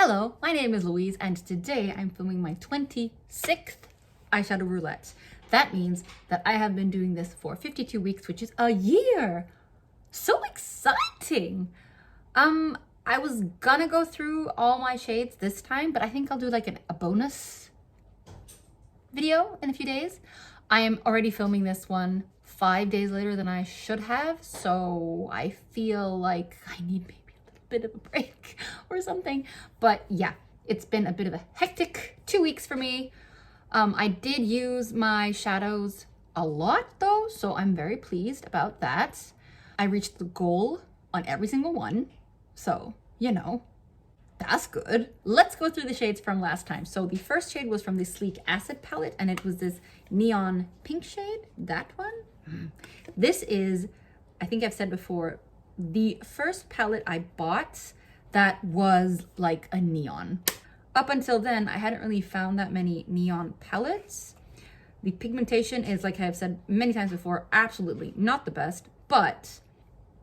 Hello, my name is Louise and today I'm filming my 26th eyeshadow roulette. That means that I have been doing this for 52 weeks, which is a year. So exciting. I was gonna go through all my shades this time, but I think I'll do like a bonus video in a few days. I am already filming this one 5 days later than I should have, so I feel like I need maybe bit of a break or something. But yeah, it's been a bit of a hectic 2 weeks for me. I did use my shadows a lot though, so I'm very pleased about that. I reached the goal on every single one, so you know, that's good. Let's go through the shades from last time. So the first shade was from the Sleek Acid palette, and it was this neon pink shade, that one. This is, I think I've said before, the first palette I bought that was like a neon. Up until then, I hadn't really found that many neon palettes. The pigmentation is, like I've said many times before, absolutely not the best, but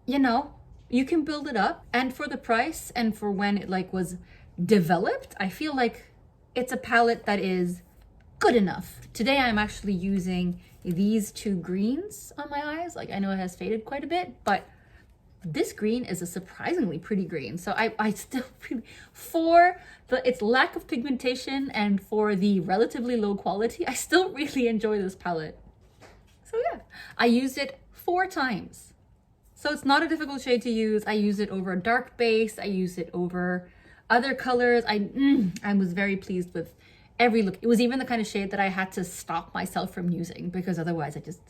you know, you can build it up. And for the price and for when it like was developed, I feel like it's a palette that is good enough. Today I'm actually using these two greens on my eyes. Like, I know it has faded quite a bit, but this green is a surprisingly pretty green. So I still really, for its lack of pigmentation and for the relatively low quality, I still really enjoy this palette. So yeah, I used it 4 times. So it's not a difficult shade to use. I use it over a dark base. I use it over other colors. I was very pleased with every look. It was even the kind of shade that I had to stop myself from using because otherwise I just,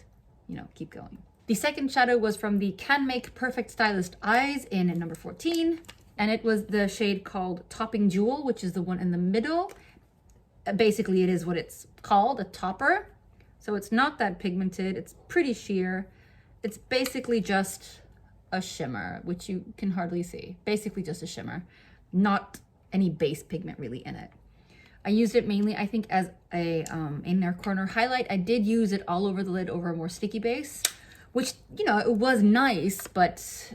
you know, keep going. The second shadow was from the Can Make Perfect Stylist Eyes in number 14. And it was the shade called Topping Jewel, which is the one in the middle. Basically, it is what it's called, a topper. So it's not that pigmented. It's pretty sheer. It's basically just a shimmer, which you can hardly see. Basically just a shimmer. Not any base pigment really in it. I used it mainly, I think, as a inner corner highlight. I did use it all over the lid over a more sticky base, which, you know, it was nice, but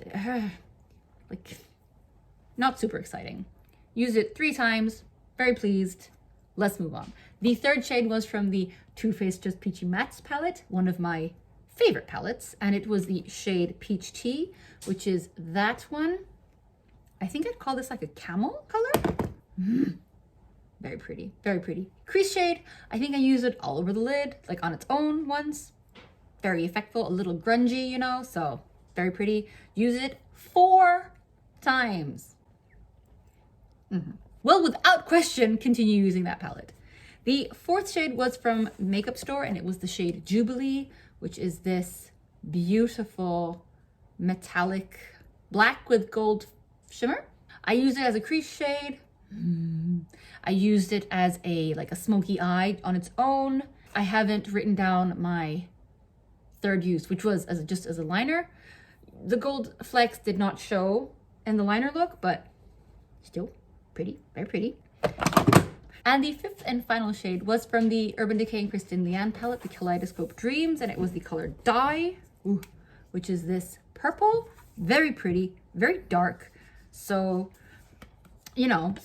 like not super exciting. Used it 3 times, very pleased. Let's move on. The third shade was from the Too Faced Just Peachy Mattes palette, one of my favorite palettes, and it was the shade Peach Tea, which is that one. I think I'd call this like a camel color. Very pretty, very pretty. Crease shade, I think I used it all over the lid, like on its own once. Very effectful, a little grungy, you know, so very pretty. Use it 4 times. Well, without question, continue using that palette. The fourth shade was from Makeup Store, and it was the shade Jubilee, which is this beautiful metallic black with gold shimmer. I used it as a crease shade. I used it as a like a smoky eye on its own. I haven't written down my third use, which was just as a liner. The gold flecks did not show in the liner look, but still pretty, very pretty. And the fifth and final shade was from the Urban Decay and Kristen Leanne palette, the Kaleidoscope Dreams, and it was the color Dye, which is this purple. Very pretty, very dark. So, you know,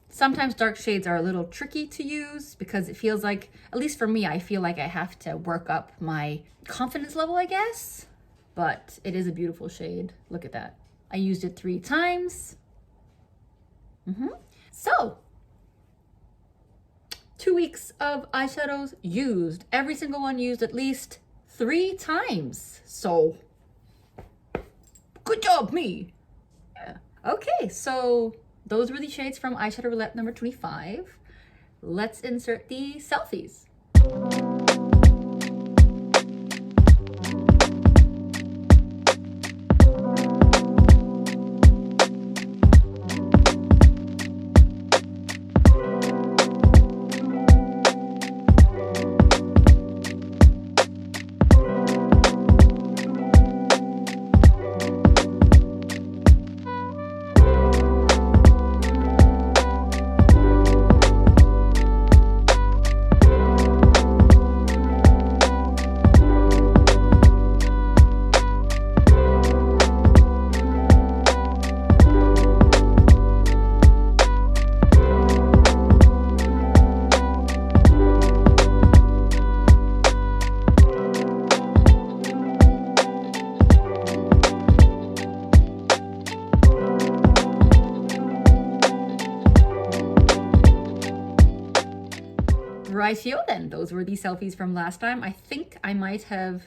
sometimes dark shades are a little tricky to use because it feels like, at least for me, I feel like I have to work up my confidence level, I guess. But it is a beautiful shade. Look at that. I used it 3 times. So, 2 weeks of eyeshadows used. Every single one used at least 3 times. So, good job, me. Yeah. Okay, so those were the shades from Eyeshadow Roulette number 25. Let's insert the selfies. Rightio then, those were the selfies from last time. I think I might have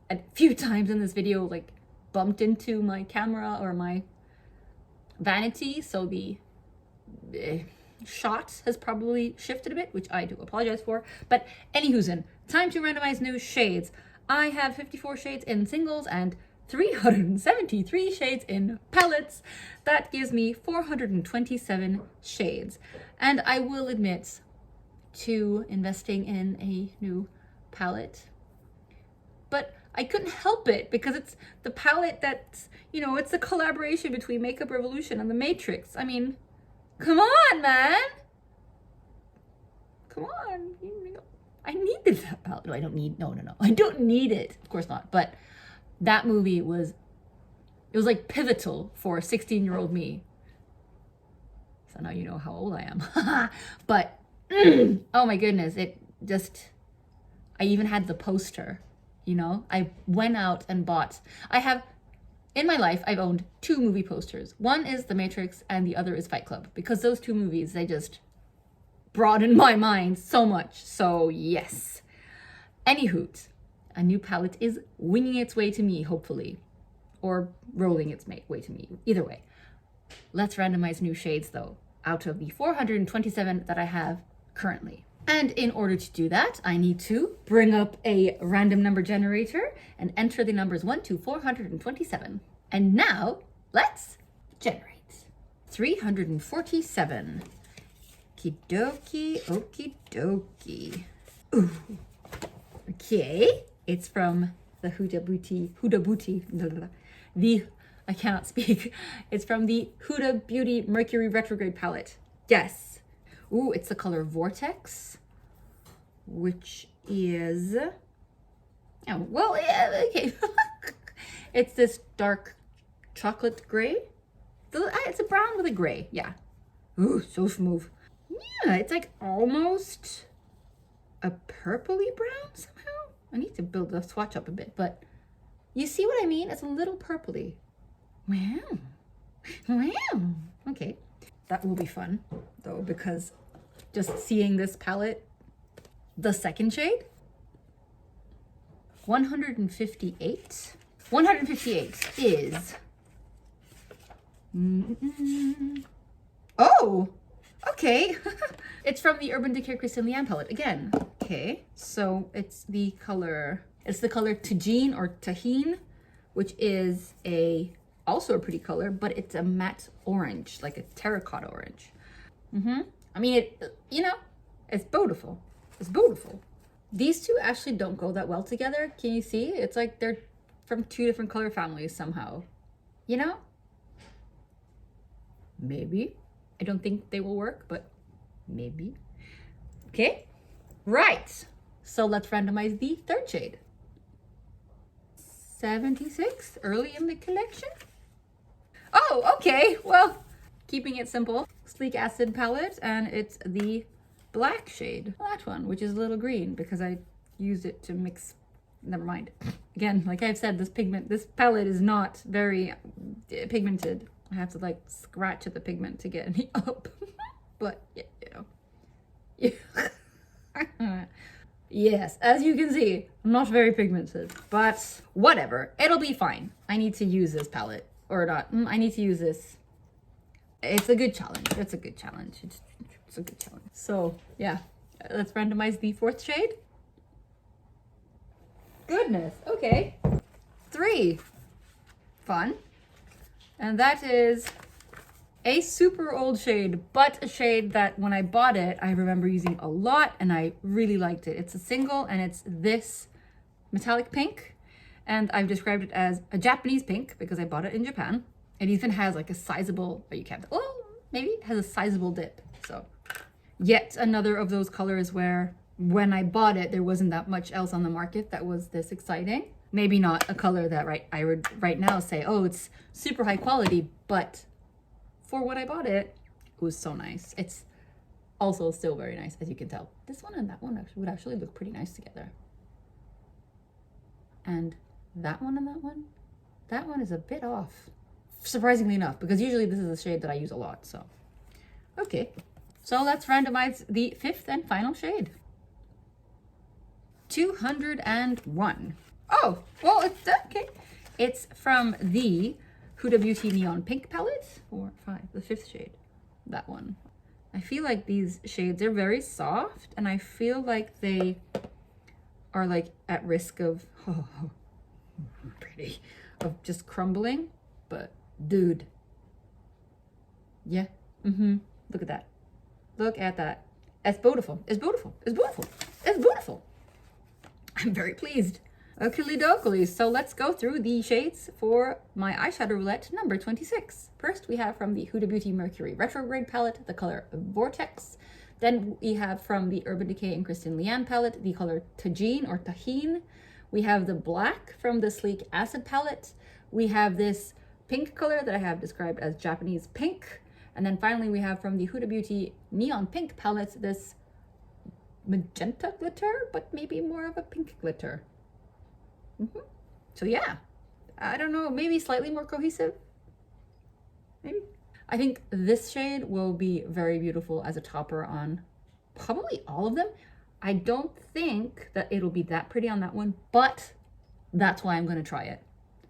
a few times in this video like bumped into my camera or my vanity, so the shot has probably shifted a bit, which I do apologize for. But anywho's time to randomize new shades. I have 54 shades in singles and 373 shades in palettes. That gives me 427 shades. And I will admit to investing in a new palette, but I couldn't help it because it's the palette that's, you know, it's a collaboration between Makeup Revolution and The Matrix. I mean, come on, man. Come on. I needed that palette. No, I don't need, no. I don't need it. Of course not. But that movie was, it was like pivotal for 16-year-old me. So now you know how old I am. But, oh my goodness, it just, I even had the poster, you know? I went out and bought, in my life, I've owned 2 movie posters. One is The Matrix and the other is Fight Club, because those 2 movies, they just broadened my mind so much. So yes. Anywho, a new palette is winging its way to me, hopefully. Or rolling its way to me. Either way. Let's randomize new shades though, out of the 427 that I have currently. And in order to do that, I need to bring up a random number generator and enter the numbers 1 to 427. And now, let's generate. 347. Okie dokie, okie dokie. Ooh. Okay, it's from the Huda Beauty, I cannot speak. It's from the Huda Beauty Mercury Retrograde palette. Yes. Ooh, it's the color Vortex, which is, oh, well, yeah, okay. It's this dark chocolate gray. It's a brown with a gray, yeah. Ooh, so smooth. Yeah, it's like almost a purpley brown somehow. I need to build the swatch up a bit, but you see what I mean? It's a little purpley. Wow. Wow. Okay. That will be fun, though, because just seeing this palette, the second shade, 158. 158 is... Oh! Okay. It's from the Urban Decay Kristen Leanne palette again. Okay. So it's the color Tajin or Tajin, which is also a pretty color, but it's a matte orange, like a terracotta orange. I mean, it's beautiful. It's beautiful. These two actually don't go that well together. Can you see? It's like they're from 2 different color families somehow. You know? Maybe. I don't think they will work, but maybe. Okay. Right. So let's randomize the third shade. 76, early in the collection. Oh, okay. Well, keeping it simple. Sleek Acid palette, and it's the black shade. That one, which is a little green because I used it to mix. Never mind. Again, like I've said, this palette is not very pigmented. I have to like scratch at the pigment to get any up. But yeah, you know. Yes, as you can see, I'm not very pigmented, but whatever. It'll be fine. I need to use this palette. Or not. I need to use this. It's a good challenge. It's a good challenge. It's a good challenge. So, yeah. Let's randomize the fourth shade. Goodness. Okay. 3. Fun. And that is a super old shade, but a shade that when I bought it, I remember using a lot and I really liked it. It's a single and it's this metallic pink. And I've described it as a Japanese pink because I bought it in Japan. It even has like a sizable, oh, you can't, oh, maybe it has a sizable dip. So yet another of those colors where when I bought it, there wasn't that much else on the market that was this exciting. Maybe not a color that I would right now say, oh, it's super high quality, but for when I bought it, it was so nice. It's also still very nice, as you can tell. This one and that one would actually look pretty nice together. And that one and that one is a bit off, surprisingly enough, because usually this is a shade that I use a lot. So okay, so let's randomize the 5th and final shade. 201. Oh, well, it's okay. It's from the Huda Beauty Neon Pink palette. 4, 5, the 5th shade. That one. I feel like these shades are very soft, and I feel like they are like at risk of, pretty, of just crumbling. But dude, yeah, look at that. Look at that. It's beautiful. It's beautiful. It's beautiful. It's beautiful. I'm very pleased. Oakley dokley. So let's go through the shades for my eyeshadow roulette number 26. First, we have from the Huda Beauty Mercury Retrograde palette, the color Vortex. Then we have from the Urban Decay and Kristen Leanne palette, the color Tajin or Tajin. We have the black from the Sleek Acid palette. We have this pink color that I have described as Japanese pink. And then finally, we have from the Huda Beauty Neon Pink palette, this magenta glitter, but maybe more of a pink glitter. So yeah, I don't know, maybe slightly more cohesive. Maybe. I think this shade will be very beautiful as a topper on probably all of them. I don't think that it'll be that pretty on that one, but that's why I'm going to try it.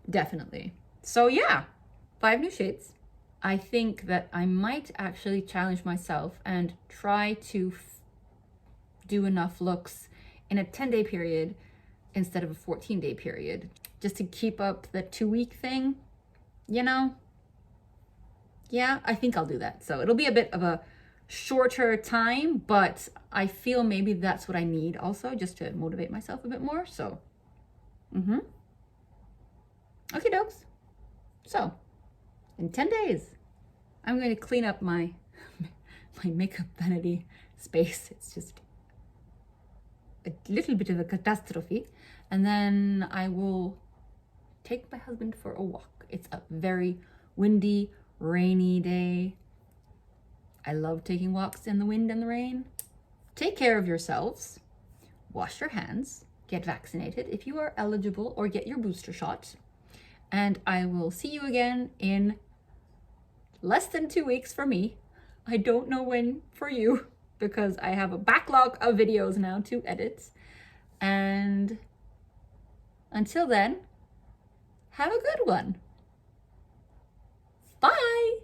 Definitely. So yeah, 5 new shades. I think that I might actually challenge myself and try to do enough looks in a 10-day period instead of a 14-day period, just to keep up the 2-week thing, you know? Yeah, I think I'll do that. So it'll be a bit of a shorter time, but I feel maybe that's what I need also, just to motivate myself a bit more. So, okay, dokes. So, in 10 days, I'm going to clean up my makeup vanity space. It's just a little bit of a catastrophe. And then I will take my husband for a walk. It's a very windy, rainy day. I love taking walks in the wind and the rain. Take care of yourselves. Wash your hands. Get vaccinated if you are eligible, or get your booster shot. And I will see you again in less than 2 weeks for me. I don't know when for you, because I have a backlog of videos now to edit. And until then, have a good one. Bye.